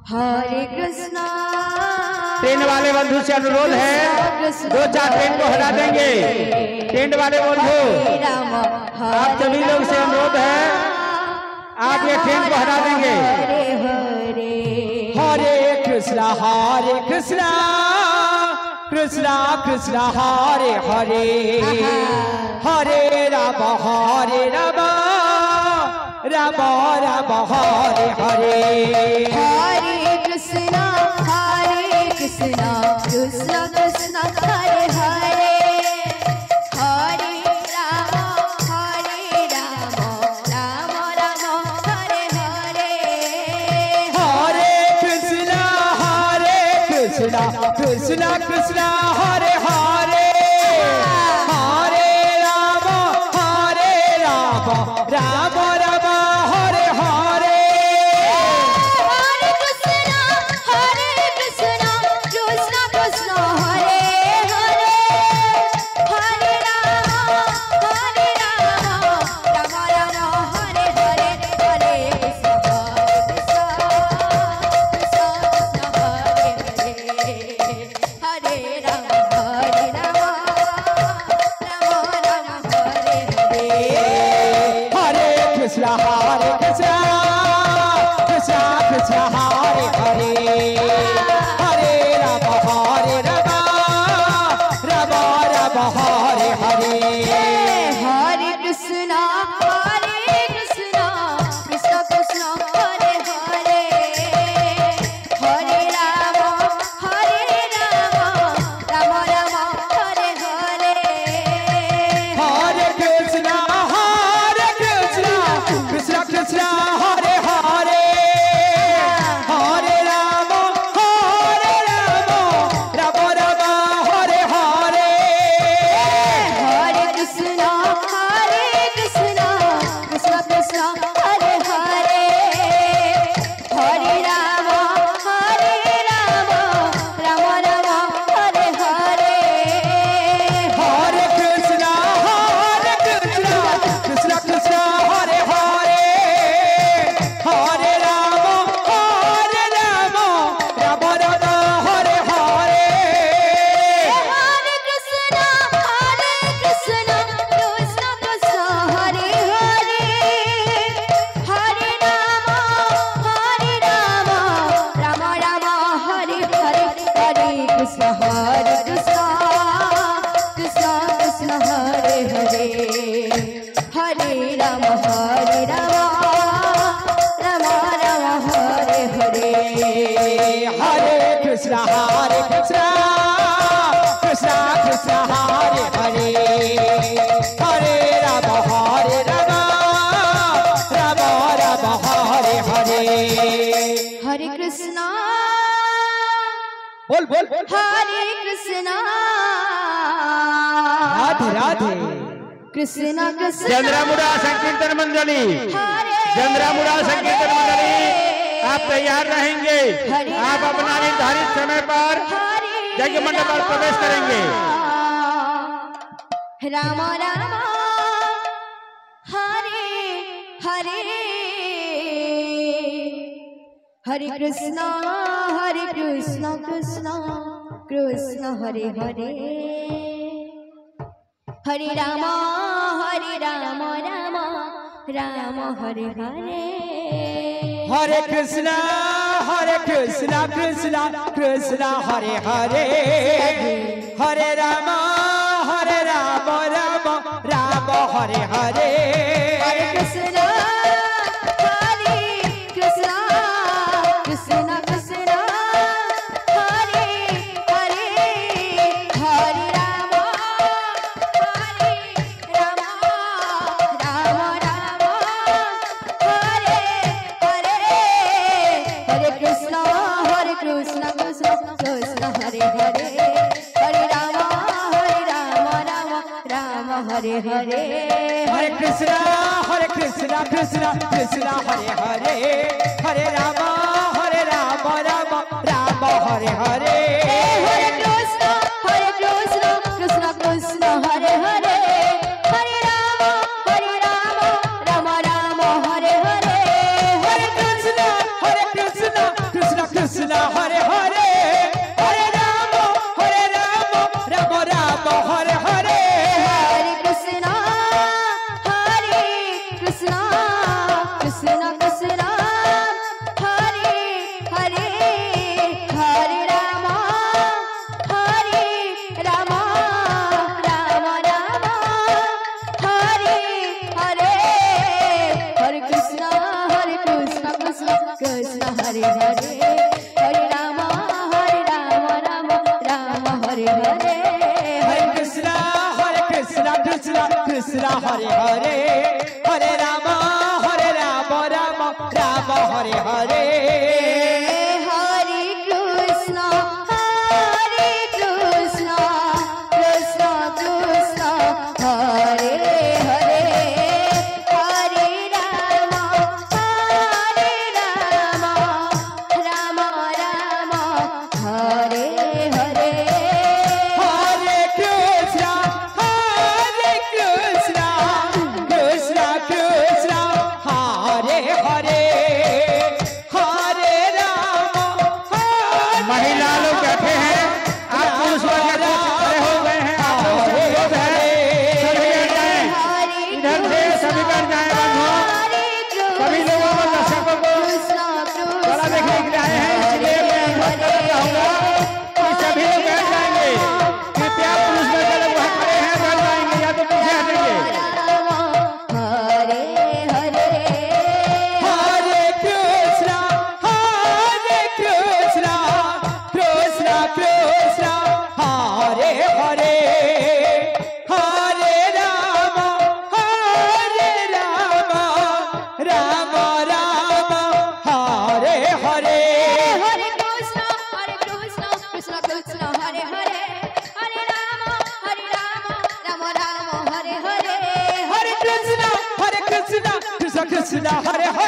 हरे Krishna. Train वाले बंधु से अनुरोध है 2-4 ट्रेन को हटा देंगे। ट्रेन वाले बंधु आप सभी लोग से अनुरोध है आप ये ट्रेन को हटा देंगे। हरे कृष्णा कृष्णा कृष्णा हरे हरे हरे राम राम राम हरे हरे। हरे कृष्णा कृष्णा कृष्णा हरे हरे हरे राम राम राम हरे हरे। हरे कृष्णा कृष्णा कृष्णा हरे हरे हरे राम राम राम हरे हरे। हरे कृष्णा कृष्णा कृष्णा हरे हरे हरे राम राम राम हरे हरे। हरे कृष्णा हरे राम हरे कृष्णा कृष्णा कृष्णा हरे हरे हरे राम राम राम हरे हरे। हरे कृष्णा कृष्णा कृष्णा हरे हरे हरे राम राम राम हरे हरे। हरे कृष्णा कृष्णा कृष्णा हरे हरे हरे राम राम राम हरे हरे। हरे कृष्णा कृष्णा कृष्णा हरे हरे हरे राम राम राम हरे हरे। हरे कृष्णा कृष्णा कृष्णा हरे हरे हरे राम राम राम हरे हरे। हरे कृष्णा कृष्णा कृष्णा हरे हरे हरे राम राम राम हरे हरे। हरे कृष्णा कृष्णा कृष्णा हरे हरे हरे राम राम राम हरे हरे। हरे कृष्णा कृष्णा कृष्णा हरे हरे हरे राम राम राम हरे हरे। हरे कृष्णा बोल हरे कृष्णा राधे राधे। कृष्णा कृष्णा चंद्रमुड़ा संकीर्तन मंडली हरे चंद्रमुड़ा संकीर्तन मंडली आप तैयार रहेंगे। आप अपना निर्धारित समय पर यज्ञ मंडप पर प्रवेश करेंगे। राम राम हरे हरे हरे कृष्णा कृष्णा कृष्णा हरे हरे हरे राम राम राम हरे हरे। हरे कृष्णा कृष्णा कृष्णा हरे हरे हरे राम राम राम हरे हरे। हरे कृष्णा कृष्णा कृष्णा हरे हरे हरे राम राम राम हरे हरे। हरे कृष्णा कृष्णा हरे हरे हरे राम राम हरे हरे। हरे कृष्णा कृष्णा कृष्णा हरे हरे हरे राम राम राम हरे हरे। हरे कृष्णा कृष्णा कृष्णा हरे हरे हरे राम राम राम हरे हरे। हरे कृष्णा कृष्णा कृष्णा हरे हरे हरे राम राम राम हरे हरे हरे कृष्णा कृष्णा कृष्णा हरे हरे हरे राम राम राम हरे हरे हरे कृष्ण कृष्ण कृष्ण हरे हरे हरे राम राम राम हरे हरे हरे कृष्णा कृष्णा कृष्णा हरे हरे हरे राम महिला लोग बैठे हैं, आप पुरुष वर्ग के कुछ खड़े हो गए हैं, आप लोग से अनुरोध है सभी बैठ जाएं, इधर से सभी बैठ जाएं बंधु। सभी लोगों को दर्शकों को बड़ा देखने के लिए आए हैं, इसलिए मैं अनुरोध करना चाहूंगा कि सभी लोग बैठ जाएंगे। कृपया पुरुष वर्ग के लोग वहाँ खड़े हैं बैठ जाएंगे या तो पीछे हटेंगे। हरे हरे हरे कृष्णा कृष्णा कृष्णा हरे हरे हरे राम राम हरे हरे हरे कृष्ण कृष्ण कृष्ण हरे हरे हरे राम राम राम हरे हरे हरे कृष्णा कृष्ण कृष्ण हरे हरे